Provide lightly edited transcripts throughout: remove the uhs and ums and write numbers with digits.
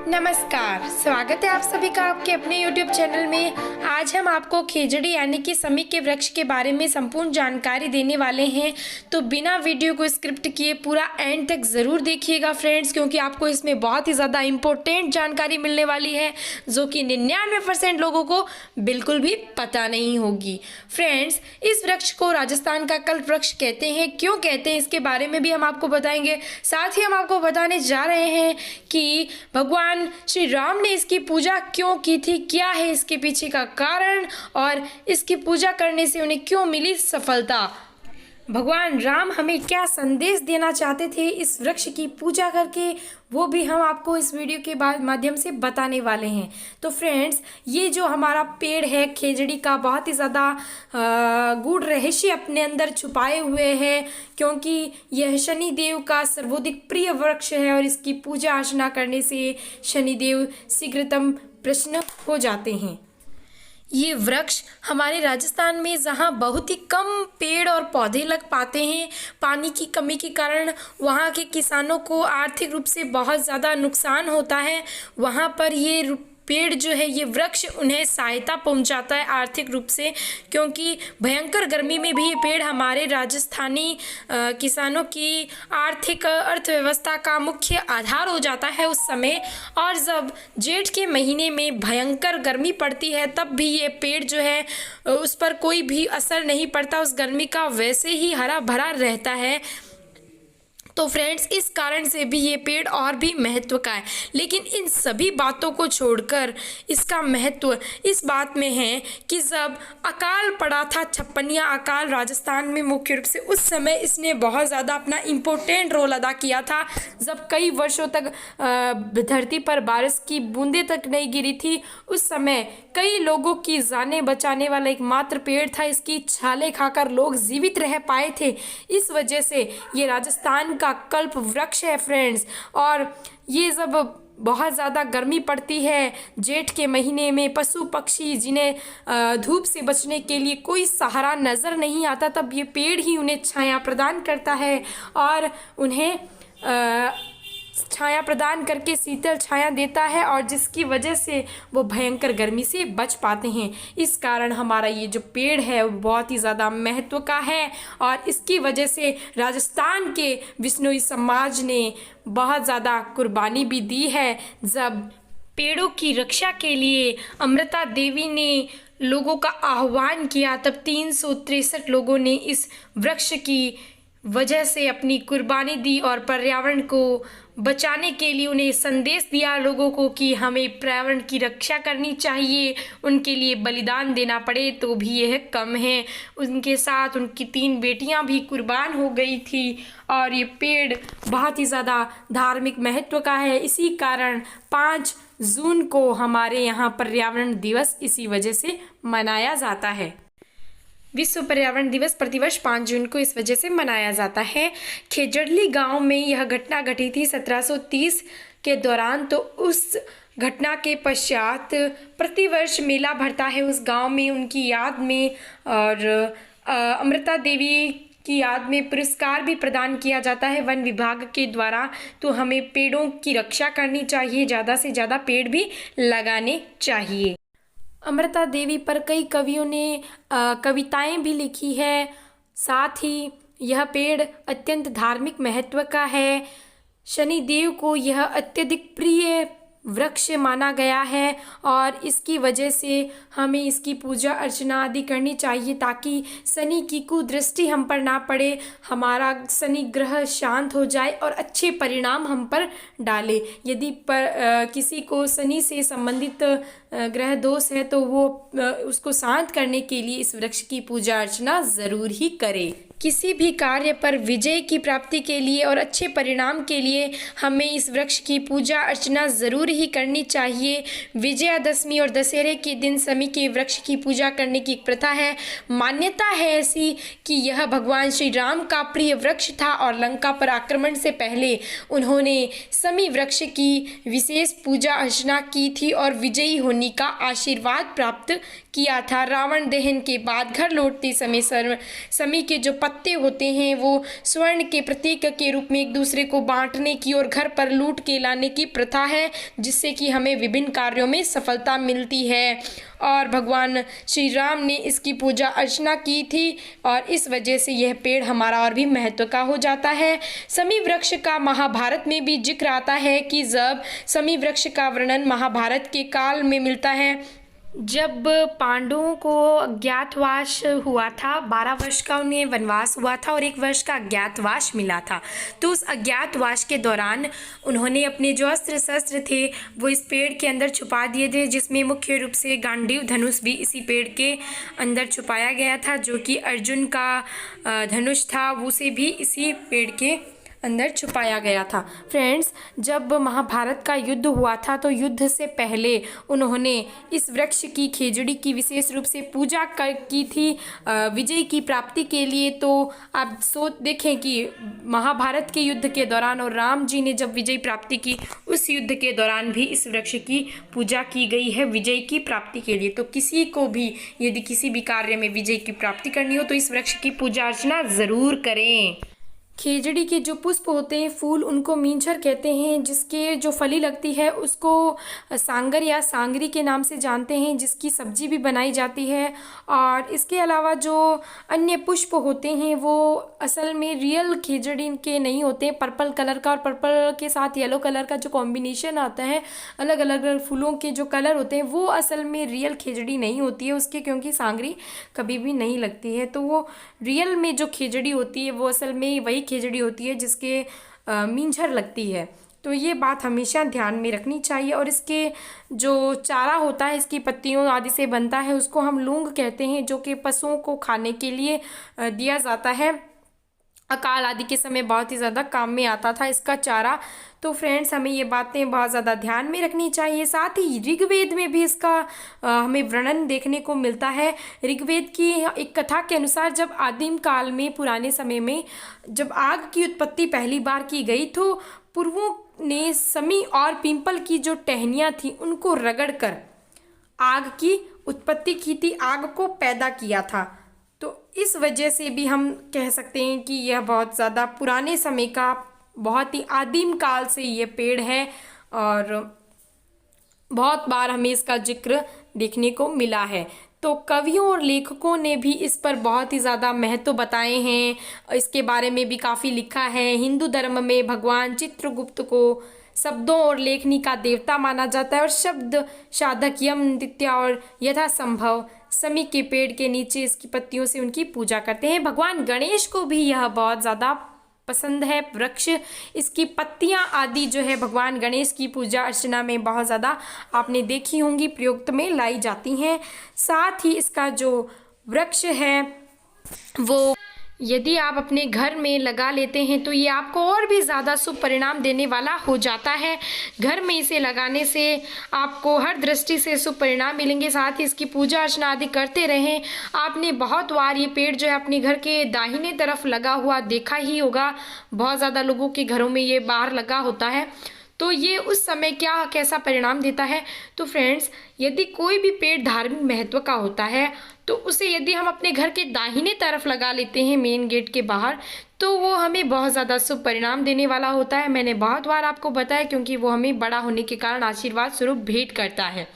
नमस्कार, स्वागत है आप सभी का आपके अपने YouTube चैनल में। आज हम आपको खेजड़ी यानी कि समी के वृक्ष के बारे में संपूर्ण जानकारी देने वाले हैं। तो बिना वीडियो को स्क्रिप्ट किए पूरा एंड तक ज़रूर देखिएगा फ्रेंड्स, क्योंकि आपको इसमें बहुत ही ज़्यादा इम्पोर्टेंट जानकारी मिलने वाली है जो कि 99% लोगों को बिल्कुल भी पता नहीं होगी। फ्रेंड्स, इस वृक्ष को राजस्थान का कल्प वृक्ष कहते हैं। क्यों कहते हैं इसके बारे में भी हम आपको बताएंगे। साथ ही हम आपको बताने जा रहे हैं कि भगवान श्री राम ने इसकी पूजा क्यों की थी, क्या है इसके पीछे का कारण और इसकी पूजा करने से उन्हें क्यों मिली सफलता। भगवान राम हमें क्या संदेश देना चाहते थे इस वृक्ष की पूजा करके, वो भी हम आपको इस वीडियो के माध्यम से बताने वाले हैं। तो फ्रेंड्स, ये जो हमारा पेड़ है खेजड़ी का, बहुत ही ज़्यादा गूढ़ रहस्य अपने अंदर छुपाए हुए है, क्योंकि यह शनिदेव का सर्वाधिक प्रिय वृक्ष है और इसकी पूजा अर्चना करने से शनिदेव शीघ्रतम प्रसन्न हो जाते हैं। ये वृक्ष हमारे राजस्थान में जहाँ बहुत ही कम पेड़ और पौधे लग पाते हैं, पानी की कमी के कारण वहाँ के किसानों को आर्थिक रूप से बहुत ज़्यादा नुकसान होता है। वहाँ पर ये पेड़ जो है, ये वृक्ष उन्हें सहायता पहुंचाता है आर्थिक रूप से, क्योंकि भयंकर गर्मी में भी ये पेड़ हमारे राजस्थानी किसानों की आर्थिक अर्थव्यवस्था का मुख्य आधार हो जाता है उस समय। और जब जेठ के महीने में भयंकर गर्मी पड़ती है तब भी ये पेड़ जो है उस पर कोई भी असर नहीं पड़ता, उस गर्मी का वैसे ही हरा भरा रहता है। तो फ्रेंड्स, इस कारण से भी ये पेड़ और भी महत्व का है। लेकिन इन सभी बातों को छोड़कर इसका महत्व इस बात में है कि जब अकाल पड़ा था, छप्पनिया अकाल राजस्थान में मुख्य रूप से, उस समय इसने बहुत ज़्यादा अपना इम्पोर्टेंट रोल अदा किया था। जब कई वर्षों तक धरती पर बारिश की बूंदें तक नहीं गिरी थी, उस समय कई लोगों की जानें बचाने वाला एकमात्र पेड़ था। इसकी छालें खाकर लोग जीवित रह पाए थे। इस वजह से ये राजस्थान का कल्प वृक्ष है फ्रेंड्स। और ये जब बहुत ज़्यादा गर्मी पड़ती है जेठ के महीने में, पशु पक्षी जिन्हें धूप से बचने के लिए कोई सहारा नज़र नहीं आता, तब ये पेड़ ही उन्हें छाया प्रदान करता है और उन्हें छाया प्रदान करके शीतल छाया देता है, और जिसकी वजह से वो भयंकर गर्मी से बच पाते हैं। इस कारण हमारा ये जो पेड़ है वो बहुत ही ज़्यादा महत्व का है, और इसकी वजह से राजस्थान के विश्नोई समाज ने बहुत ज़्यादा कुर्बानी भी दी है। जब पेड़ों की रक्षा के लिए अमृता देवी ने लोगों का आह्वान किया, तब 363 लोगों ने इस वृक्ष की वजह से अपनी कुर्बानी दी और पर्यावरण को बचाने के लिए उन्हें संदेश दिया लोगों को कि हमें पर्यावरण की रक्षा करनी चाहिए। उनके लिए बलिदान देना पड़े तो भी यह कम है। उनके साथ उनकी 3 बेटियां भी कुर्बान हो गई थी, और ये पेड़ बहुत ही ज़्यादा धार्मिक महत्व का है। इसी कारण 5 जून को हमारे यहाँ पर्यावरण दिवस इसी वजह से मनाया जाता है। विश्व पर्यावरण दिवस प्रतिवर्ष 5 जून को इस वजह से मनाया जाता है। खेजड़ली गांव में यह घटना घटी थी 1730 के दौरान। तो उस घटना के पश्चात प्रतिवर्ष मेला भरता है उस गांव में उनकी याद में, और अमृता देवी की याद में पुरस्कार भी प्रदान किया जाता है वन विभाग के द्वारा। तो हमें पेड़ों की रक्षा करनी चाहिए, ज़्यादा से ज़्यादा पेड़ भी लगाने चाहिए। अमृता देवी पर कई कवियों ने कविताएं भी लिखी है। साथ ही यह पेड़ अत्यंत धार्मिक महत्व का है। शनिदेव को यह अत्यधिक प्रिय वृक्ष माना गया है, और इसकी वजह से हमें इसकी पूजा अर्चना आदि करनी चाहिए ताकि शनि की कुदृष्टि हम पर ना पड़े, हमारा शनि ग्रह शांत हो जाए और अच्छे परिणाम हम पर डाले। यदि किसी को शनि से संबंधित ग्रह दोष है तो वो उसको शांत करने के लिए इस वृक्ष की पूजा अर्चना ज़रूर ही करे। किसी भी कार्य पर विजय की प्राप्ति के लिए और अच्छे परिणाम के लिए हमें इस वृक्ष की पूजा अर्चना ज़रूर ही करनी चाहिए। विजयादशमी और दशहरे के दिन समी के वृक्ष की पूजा करने की एक प्रथा है। मान्यता है ऐसी कि यह भगवान श्री राम का प्रिय वृक्ष था, और लंका पर आक्रमण से पहले उन्होंने समी वृक्ष की विशेष पूजा अर्चना की थी और विजयी होने का आशीर्वाद प्राप्त किया था। रावण दहन के बाद घर लौटते समय समी के जो पत्ते होते हैं वो स्वर्ण के प्रतीक के रूप में एक दूसरे को बांटने की और घर पर लूट के लाने की प्रथा है, जिससे कि हमें विभिन्न कार्यों में सफलता मिलती है। और भगवान श्री राम ने इसकी पूजा अर्चना की थी और इस वजह से यह पेड़ हमारा और भी महत्व का हो जाता है। समी वृक्ष का महाभारत में भी जिक्र आता है कि जब समी वृक्ष का वर्णन महाभारत के काल में मिलता है, जब पांडवों को अज्ञातवास हुआ था, 12 वर्ष का उन्हें वनवास हुआ था और 1 वर्ष का अज्ञातवास मिला था। तो उस अज्ञातवास के दौरान उन्होंने अपने जो अस्त्र शस्त्र थे वो इस पेड़ के अंदर छुपा दिए थे, जिसमें मुख्य रूप से गांडीव धनुष भी इसी पेड़ के अंदर छुपाया गया था, जो कि अर्जुन का धनुष था उसे भी इसी पेड़ के अंदर छुपाया गया था। फ्रेंड्स, जब महाभारत का युद्ध हुआ था तो युद्ध से पहले उन्होंने इस वृक्ष की खेजड़ी की विशेष रूप से पूजा की थी विजय की प्राप्ति के लिए। तो आप देखें कि महाभारत के युद्ध के दौरान और राम जी ने जब विजय प्राप्ति की, उस युद्ध के दौरान भी इस वृक्ष की पूजा की गई है विजय की प्राप्ति के लिए। तो किसी को भी यदि किसी भी कार्य में विजय की प्राप्ति करनी हो तो इस वृक्ष की पूजा अर्चना ज़रूर करें। खेजड़ी के जो पुष्प होते हैं, फूल, उनको मींझर कहते हैं। जिसके जो फली लगती है उसको सांगर या सांगरी के नाम से जानते हैं, जिसकी सब्जी भी बनाई जाती है। और इसके अलावा जो अन्य पुष्प होते हैं वो असल में रियल खेजड़ी के नहीं होते हैं। पर्पल कलर का और पर्पल के साथ येलो कलर का जो कॉम्बिनेशन आता है, अलग अलग फूलों के जो कलर होते हैं, वो असल में रियल खेजड़ी नहीं होती है उसके, क्योंकि सांगरी कभी भी नहीं लगती है। तो वो रियल में जो खेजड़ी होती है वो असल में वही खेजड़ी होती है जिसके मींझर लगती है। तो ये बात हमेशा ध्यान में रखनी चाहिए। और इसके जो चारा होता है, इसकी पत्तियों आदि से बनता है, उसको हम लूंग कहते हैं, जो कि पशुओं को खाने के लिए दिया जाता है। अकाल आदि के समय बहुत ही ज़्यादा काम में आता था इसका चारा। तो फ्रेंड्स, हमें ये बातें बहुत ज़्यादा ध्यान में रखनी चाहिए। साथ ही ऋग्वेद में भी इसका हमें वर्णन देखने को मिलता है। ऋग्वेद की एक कथा के अनुसार जब आदिम काल में, पुराने समय में, जब आग की उत्पत्ति पहली बार की गई तो पूर्वों ने समी और पीपल की जो टहनियाँ थी उनको रगड़कर आग की उत्पत्ति की थी, आग को पैदा किया था। तो इस वजह से भी हम कह सकते हैं कि यह बहुत ज़्यादा पुराने समय का, बहुत ही आदिम काल से ये पेड़ है और बहुत बार हमें इसका जिक्र देखने को मिला है। तो कवियों और लेखकों ने भी इस पर बहुत ही ज़्यादा महत्व बताए हैं, इसके बारे में भी काफ़ी लिखा है। हिंदू धर्म में भगवान चित्रगुप्त को शब्दों और लेखनी का देवता माना जाता है और शब्द साधक यम नित्या और यथासंभव समी के पेड़ के नीचे इसकी पत्तियों से उनकी पूजा करते हैं। भगवान गणेश को भी यह बहुत ज़्यादा पसंद है वृक्ष। इसकी पत्तियां आदि जो है भगवान गणेश की पूजा अर्चना में बहुत ज़्यादा आपने देखी होंगी, प्रयुक्त में लाई जाती हैं। साथ ही इसका जो वृक्ष है वो यदि आप अपने घर में लगा लेते हैं तो ये आपको और भी ज़्यादा शुभ परिणाम देने वाला हो जाता है। घर में इसे लगाने से आपको हर दृष्टि से शुभ परिणाम मिलेंगे। साथ ही इसकी पूजा अर्चना आदि करते रहें। आपने बहुत बार ये पेड़ जो है अपने घर के दाहिने तरफ लगा हुआ देखा ही होगा, बहुत ज़्यादा लोगों के घरों में ये बाहर लगा होता है। तो ये उस समय क्या कैसा परिणाम देता है। तो फ्रेंड्स, यदि कोई भी पेड़ धार्मिक महत्व का होता है तो उसे यदि हम अपने घर के दाहिने तरफ लगा लेते हैं, मेन गेट के बाहर, तो वो हमें बहुत ज़्यादा शुभ परिणाम देने वाला होता है। मैंने बहुत बार आपको बताया, क्योंकि वो हमें बड़ा होने के कारण आशीर्वाद स्वरूप भेंट करता है।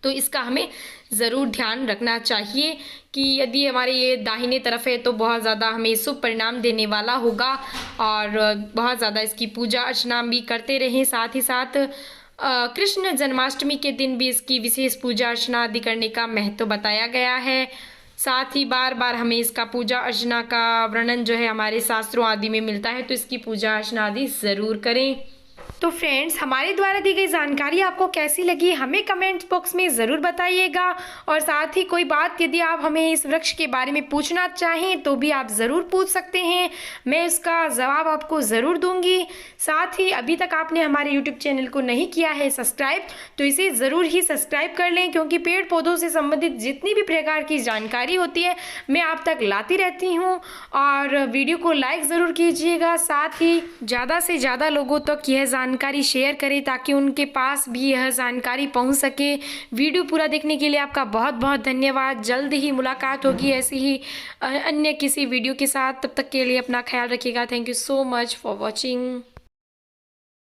तो इसका हमें ज़रूर ध्यान रखना चाहिए कि यदि हमारे ये दाहिने तरफ है तो बहुत ज़्यादा हमें शुभ परिणाम देने वाला होगा और बहुत ज़्यादा इसकी पूजा अर्चना भी करते रहें। साथ ही साथ कृष्ण जन्माष्टमी के दिन भी इसकी विशेष पूजा अर्चना आदि करने का महत्व बताया गया है। साथ ही बार बार हमें इसका पूजा अर्चना का वर्णन जो है हमारे शास्त्रों आदि में मिलता है, तो इसकी पूजा अर्चना आदि ज़रूर करें। तो फ्रेंड्स, हमारे द्वारा दी गई जानकारी आपको कैसी लगी हमें कमेंट बॉक्स में ज़रूर बताइएगा। और साथ ही कोई बात यदि आप हमें इस वृक्ष के बारे में पूछना चाहें तो भी आप ज़रूर पूछ सकते हैं, मैं इसका जवाब आपको ज़रूर दूंगी। साथ ही अभी तक आपने हमारे यूट्यूब चैनल को नहीं किया है सब्सक्राइब, तो इसे ज़रूर ही सब्सक्राइब कर लें, क्योंकि पेड़ पौधों से संबंधित जितनी भी प्रकार की जानकारी होती है मैं आप तक लाती रहती हूँ। और वीडियो को लाइक ज़रूर कीजिएगा। साथ ही ज़्यादा से ज़्यादा लोगों तक यह जानकारी शेयर करें ताकि उनके पास भी यह जानकारी पहुंच सके। वीडियो पूरा देखने के लिए आपका बहुत बहुत धन्यवाद। जल्द ही मुलाकात होगी ऐसी ही अन्य किसी वीडियो के साथ। तब तक के लिए अपना ख्याल रखिएगा। Thank you so much for watching.